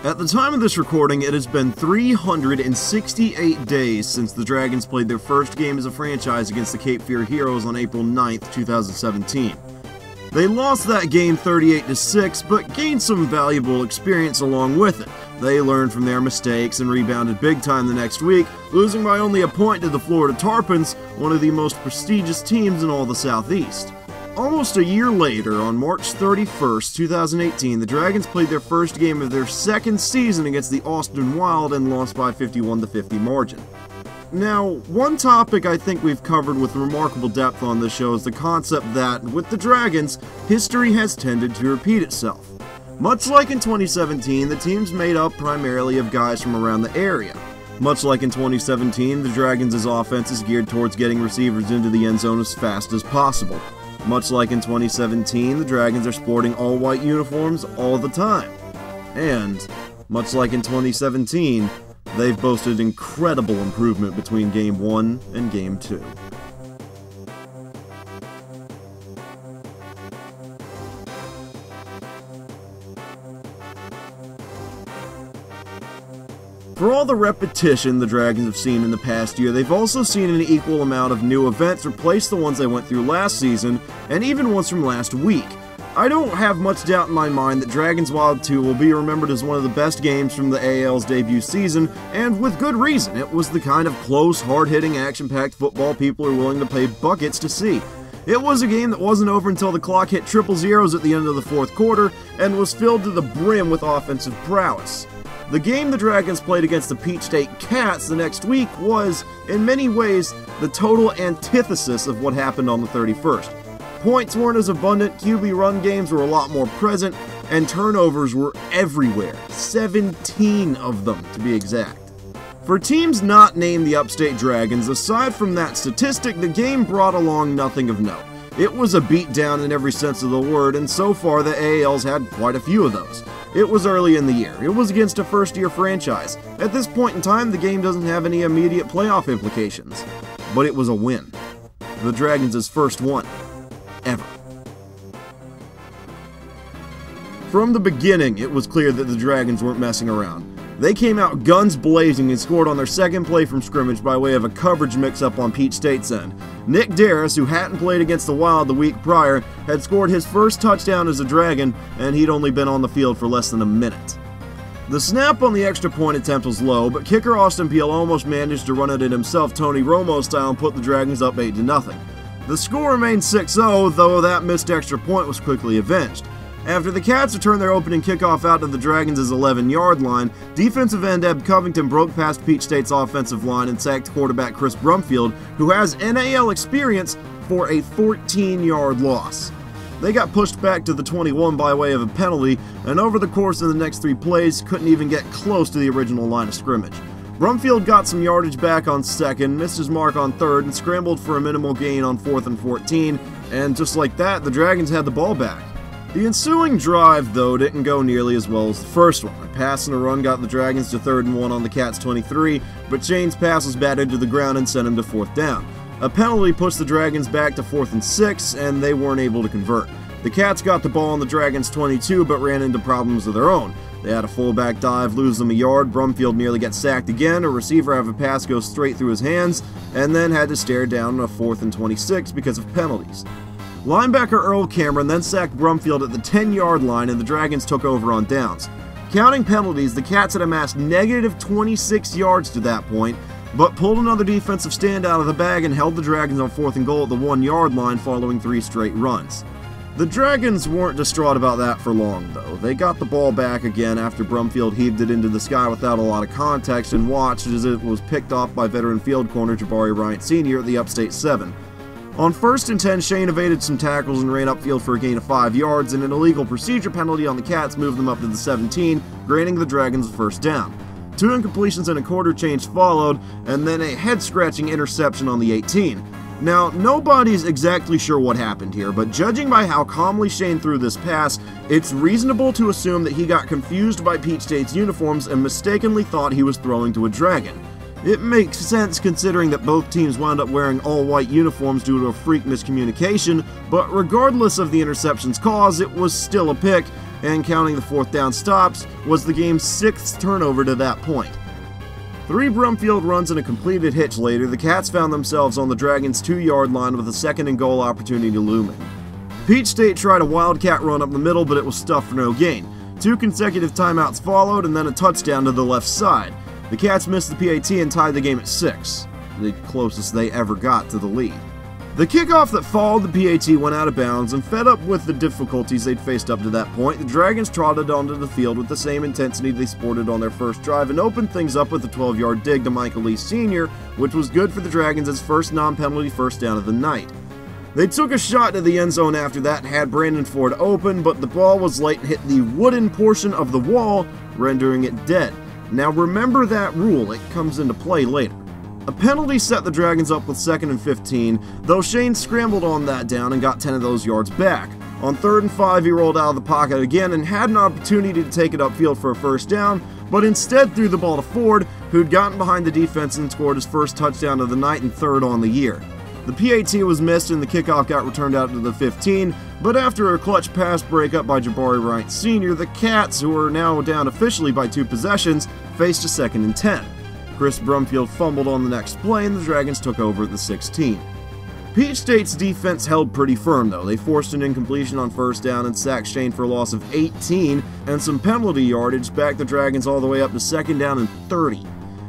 At the time of this recording, it has been 368 days since the Dragons played their first game as a franchise against the Cape Fear Heroes on April 9th, 2017. They lost that game 38-6, but gained some valuable experience along with it. They learned from their mistakes and rebounded big time the next week, losing by only a point to the Florida Tarpons, one of the most prestigious teams in all the Southeast. Almost a year later, on March 31st, 2018, the Dragons played their first game of their second season against the Austin Wild and lost by 51-50 margin. Now, one topic I think we've covered with remarkable depth on this show is the concept that, with the Dragons, history has tended to repeat itself. Much like in 2017, the team's made up primarily of guys from around the area. Much like in 2017, the Dragons' offense is geared towards getting receivers into the end zone as fast as possible. Much like in 2017, the Dragons are sporting all-white uniforms all the time. And, much like in 2017, they've boasted incredible improvement between Game 1 and Game 2. For all the repetition the Dragons have seen in the past year, they've also seen an equal amount of new events replace the ones they went through last season, and even ones from last week. I don't have much doubt in my mind that Dragons Wild 2 will be remembered as one of the best games from the AAL's debut season, and with good reason. It was the kind of close, hard-hitting, action-packed football people are willing to pay buckets to see. It was a game that wasn't over until the clock hit triple zeros at the end of the fourth quarter, and was filled to the brim with offensive prowess. The game the Dragons played against the Peach State Cats the next week was, in many ways, the total antithesis of what happened on the 31st. Points weren't as abundant, QB run games were a lot more present, and turnovers were everywhere. 17 of them, to be exact. For teams not named the Upstate Dragons, aside from that statistic, the game brought along nothing of note. It was a beatdown in every sense of the word, and so far the AAL's had quite a few of those. It was early in the year. It was against a first-year franchise. At this point in time, the game doesn't have any immediate playoff implications. But it was a win. The Dragons' first one. Ever. From the beginning, it was clear that the Dragons weren't messing around. They came out guns blazing and scored on their second play from scrimmage by way of a coverage mix-up on Peach State's end. Nick Darris, who hadn't played against the Wild the week prior, had scored his first touchdown as a Dragon, and he'd only been on the field for less than a minute. The snap on the extra point attempt was low, but kicker Austin Peele almost managed to run it in himself Tony Romo style and put the Dragons up 8-0. The score remained 6-0, though that missed extra point was quickly avenged. After the Cats returned their opening kickoff out to the Dragons' 11-yard line, defensive end Eb Covington broke past Peach State's offensive line and sacked quarterback Chris Brumfield, who has NAL experience, for a 14-yard loss. They got pushed back to the 21 by way of a penalty, and over the course of the next 3 plays, couldn't even get close to the original line of scrimmage. Brumfield got some yardage back on second, missed his mark on third, and scrambled for a minimal gain on 4th and 14, and just like that, the Dragons had the ball back. The ensuing drive, though, didn't go nearly as well as the first one. A pass and a run got the Dragons to 3rd and 1 on the Cats' 23, but Shane's pass was batted to the ground and sent him to 4th down. A penalty pushed the Dragons back to 4th and 6, and they weren't able to convert. The Cats got the ball on the Dragons' 22, but ran into problems of their own. They had a fullback dive, lose them a yard, Brumfield nearly gets sacked again, a receiver have a pass go straight through his hands, and then had to stare down a 4th and 26 because of penalties. Linebacker Earl Cameron then sacked Brumfield at the 10-yard line, and the Dragons took over on downs. Counting penalties, the Cats had amassed negative 26 yards to that point, but pulled another defensive stand out of the bag and held the Dragons on 4th and goal at the 1-yard line following 3 straight runs. The Dragons weren't distraught about that for long, though. They got the ball back again after Brumfield heaved it into the sky without a lot of context and watched as it was picked off by veteran field corner Jabari Bryant Sr. at the Upstate 7. On 1st and 10, Shane evaded some tackles and ran upfield for a gain of 5 yards, and an illegal procedure penalty on the Cats moved them up to the 17, granting the Dragons the first down. 2 incompletions and a quarter change followed, and then a head-scratching interception on the 18. Now, nobody's exactly sure what happened here, but judging by how calmly Shane threw this pass, it's reasonable to assume that he got confused by Peach State's uniforms and mistakenly thought he was throwing to a Dragon. It makes sense considering that both teams wound up wearing all-white uniforms due to a freak miscommunication, but regardless of the interception's cause, it was still a pick, and counting the fourth down stops, was the game's 6th turnover to that point. 3 Brumfield runs and a completed hitch later, the Cats found themselves on the Dragons' 2-yard line with a 2nd and goal opportunity looming. Peach State tried a wildcat run up the middle, but it was stuffed for no gain. 2 consecutive timeouts followed, and then a touchdown to the left side. The Cats missed the PAT and tied the game at 6, the closest they ever got to the lead. The kickoff that followed the PAT went out of bounds, and fed up with the difficulties they'd faced up to that point, the Dragons trotted onto the field with the same intensity they sported on their first drive and opened things up with a 12-yard dig to Michael Lee Sr., which was good for the Dragons' first non-penalty first down of the night. They took a shot to the end zone after that and had Brandon Ford open, but the ball was late and hit the wooden portion of the wall, rendering it dead. Now remember that rule, it comes into play later. A penalty set the Dragons up with 2nd and 15, though Shane scrambled on that down and got 10 of those yards back. On 3rd and 5, he rolled out of the pocket again and had an opportunity to take it upfield for a first down, but instead threw the ball to Ford, who'd gotten behind the defense and scored his first touchdown of the night and 3rd on the year. The PAT was missed and the kickoff got returned out to the 15, but after a clutch pass breakup by Jabari Bryant Sr., the Cats, who are now down officially by 2 possessions, faced a 2nd and 10. Chris Brumfield fumbled on the next play and the Dragons took over at the 16. Peach State's defense held pretty firm though. They forced an incompletion on first down and sacked Shane for a loss of 18, and some penalty yardage backed the Dragons all the way up to 2nd down and 30.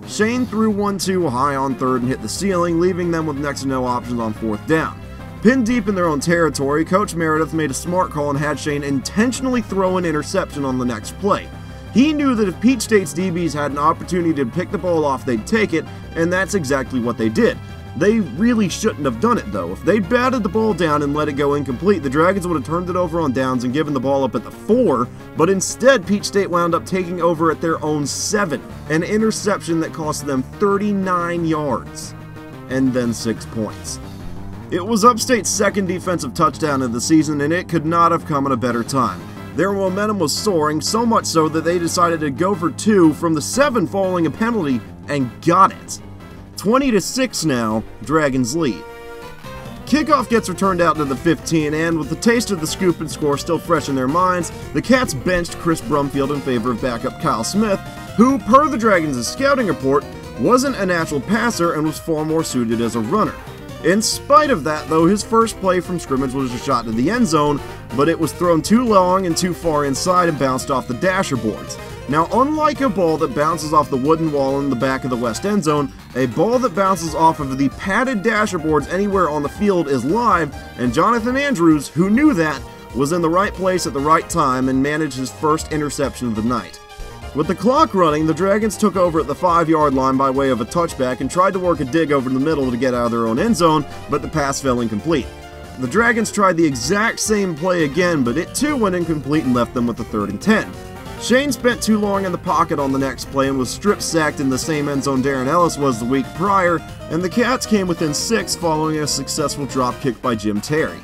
Shane threw 1-2 high on 3rd and hit the ceiling, leaving them with next to no options on 4th down. Pinned deep in their own territory, Coach Meredith made a smart call and had Shane intentionally throw an interception on the next play. He knew that if Peach State's DBs had an opportunity to pick the ball off, they'd take it, and that's exactly what they did. They really shouldn't have done it though. If they'd batted the ball down and let it go incomplete, the Dragons would have turned it over on downs and given the ball up at the 4, but instead Peach State wound up taking over at their own 7, an interception that cost them 39 yards, and then 6 points. It was Upstate's 2nd defensive touchdown of the season, and it could not have come at a better time. Their momentum was soaring, so much so that they decided to go for 2 from the 7 following a penalty, and got it. 20-6 now, Dragons lead. Kickoff gets returned out to the 15, and with the taste of the scoop and score still fresh in their minds, the Cats benched Chris Brumfield in favor of backup Kyle Smith, who, per the Dragons' scouting report, wasn't a natural passer and was far more suited as a runner. In spite of that, though, his first play from scrimmage was a shot to the end zone, but it was thrown too long and too far inside and bounced off the dasher boards. Now, unlike a ball that bounces off the wooden wall in the back of the west end zone, a ball that bounces off of the padded dasher boards anywhere on the field is live, and Jonathan Andrews, who knew that, was in the right place at the right time and managed his first interception of the night. With the clock running, the Dragons took over at the 5-yard line by way of a touchback and tried to work a dig over the middle to get out of their own end zone, but the pass fell incomplete. The Dragons tried the exact same play again, but it too went incomplete and left them with a 3rd and 10. Shane spent too long in the pocket on the next play and was strip-sacked in the same end zone Darren Ellis was the week prior, and the Cats came within 6 following a successful drop kick by Jim Terry.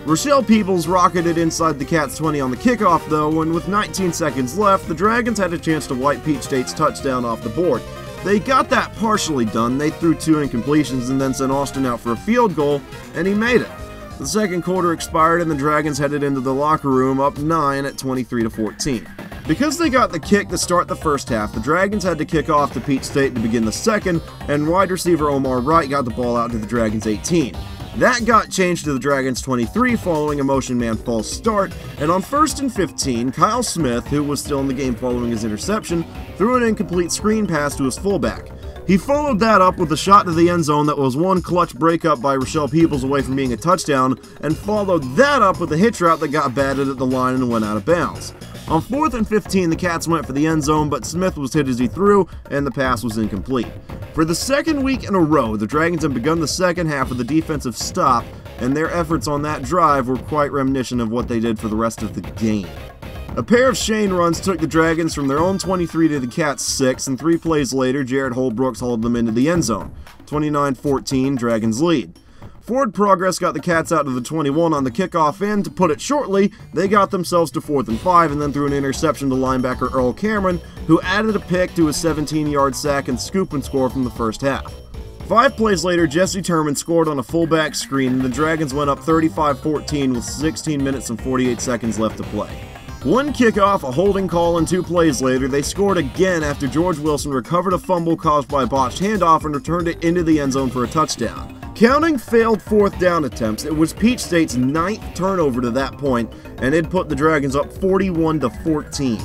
Rochelle Peebles rocketed inside the Cats' 20 on the kickoff though, and with 19 seconds left, the Dragons had a chance to wipe Peach State's touchdown off the board. They got that partially done. They threw 2 incompletions and then sent Austin out for a field goal, and he made it. The second quarter expired and the Dragons headed into the locker room up 9 at 23-14. Because they got the kick to start the first half, the Dragons had to kick off to Peach State to begin the second, and wide receiver Omar Wright got the ball out to the Dragons' 18. That got changed to the Dragons' 23 following a motion man false start, and on 1st and 15, Kyle Smith, who was still in the game following his interception, threw an incomplete screen pass to his fullback. He followed that up with a shot to the end zone that was one clutch breakup by Rochelle Peebles away from being a touchdown, and followed that up with a hitch route that got batted at the line and went out of bounds. On 4th and 15, the Cats went for the end zone, but Smith was hit as he threw, and the pass was incomplete. For the second week in a row, the Dragons have begun the second half with a defensive stop, and their efforts on that drive were quite reminiscent of what they did for the rest of the game. A pair of Shane runs took the Dragons from their own 23 to the Cats' 6, and 3 plays later, Jared Holbrooks hauled them into the end zone. 29-14, Dragons lead. Forward progress got the Cats out to the 21 on the kickoff, and to put it shortly, they got themselves to 4th and 5 and then threw an interception to linebacker Earl Cameron, who added a pick to a 17-yard sack and scoop and score from the first half. 5 plays later, Jesse Terman scored on a fullback screen, and the Dragons went up 35-14 with 16 minutes and 48 seconds left to play. One kickoff, a holding call, and 2 plays later, they scored again after George Wilson recovered a fumble caused by a botched handoff and returned it into the end zone for a touchdown. Counting failed 4th down attempts, it was Peach State's 9th turnover to that point, and it put the Dragons up 41-14.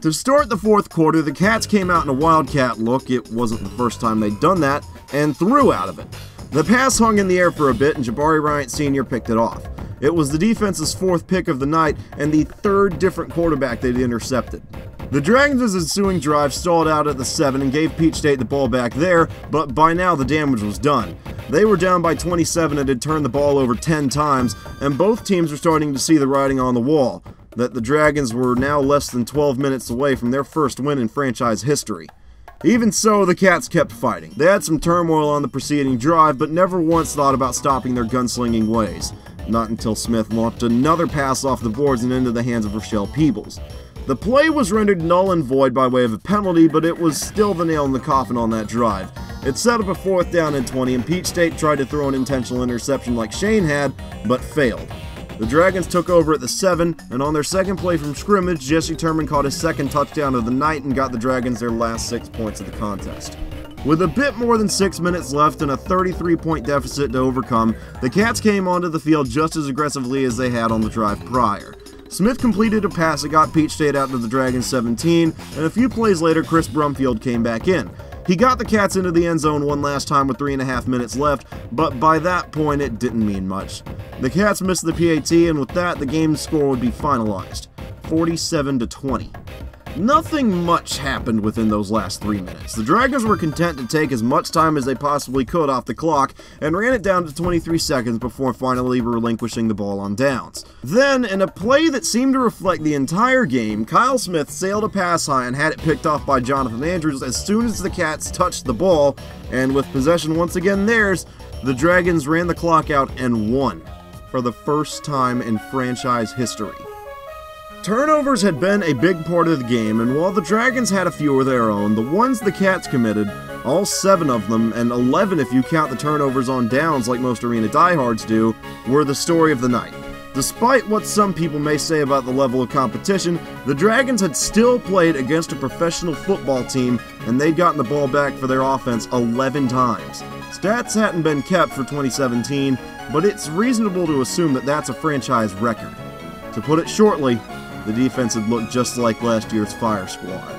To start the 4th quarter, the Cats came out in a wildcat look, it wasn't the first time they'd done that, and threw out of it. The pass hung in the air for a bit, and Jabari Bryant Sr. picked it off. It was the defense's 4th pick of the night, and the 3rd different quarterback they'd intercepted. The Dragons' ensuing drive stalled out at the 7 and gave Peach State the ball back there, but by now the damage was done. They were down by 27 and had turned the ball over 10 times, and both teams were starting to see the writing on the wall, that the Dragons were now less than 12 minutes away from their first win in franchise history. Even so, the Cats kept fighting. They had some turmoil on the preceding drive, but never once thought about stopping their gunslinging ways. Not until Smith launched another pass off the boards and into the hands of Rochelle Peebles. The play was rendered null and void by way of a penalty, but it was still the nail in the coffin on that drive. It set up a 4th down and 20, and Peach State tried to throw an intentional interception like Shane had, but failed. The Dragons took over at the 7, and on their second play from scrimmage, Jesse Terman caught his 2nd touchdown of the night and got the Dragons their last 6 points of the contest. With a bit more than 6 minutes left and a 33-point deficit to overcome, the Cats came onto the field just as aggressively as they had on the drive prior. Smith completed a pass that got Peach State out to the Dragons 17, and a few plays later Chris Brumfield came back in. He got the Cats into the end zone one last time with 3.5 minutes left, but by that point it didn't mean much. The Cats missed the PAT, and with that the game's score would be finalized, 47-20. Nothing much happened within those last 3 minutes. The Dragons were content to take as much time as they possibly could off the clock and ran it down to 23 seconds before finally relinquishing the ball on downs. Then, in a play that seemed to reflect the entire game, Kyle Smith sailed a pass high and had it picked off by Jonathan Andrews as soon as the Cats touched the ball, and with possession once again theirs, the Dragons ran the clock out and won for the first time in franchise history. Turnovers had been a big part of the game, and while the Dragons had a few of their own, the ones the Cats committed, all 7 of them, and 11 if you count the turnovers on downs like most arena diehards do, were the story of the night. Despite what some people may say about the level of competition, the Dragons had still played against a professional football team, and they'd gotten the ball back for their offense 11 times. Stats hadn't been kept for 2017, but it's reasonable to assume that that's a franchise record. To put it shortly, the defense had looked just like last year's Fire Squad.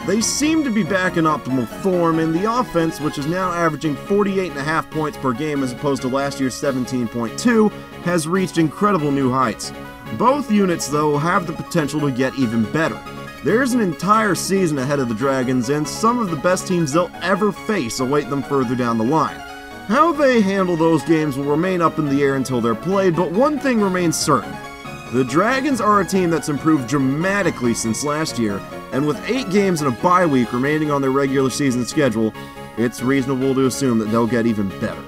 They seem to be back in optimal form, and the offense, which is now averaging 48.5 points per game as opposed to last year's 17.2, has reached incredible new heights. Both units, though, have the potential to get even better. There's an entire season ahead of the Dragons, and some of the best teams they'll ever face await them further down the line. How they handle those games will remain up in the air until they're played, but one thing remains certain. The Dragons are a team that's improved dramatically since last year, and with 8 games and a bye week remaining on their regular season schedule, it's reasonable to assume that they'll get even better.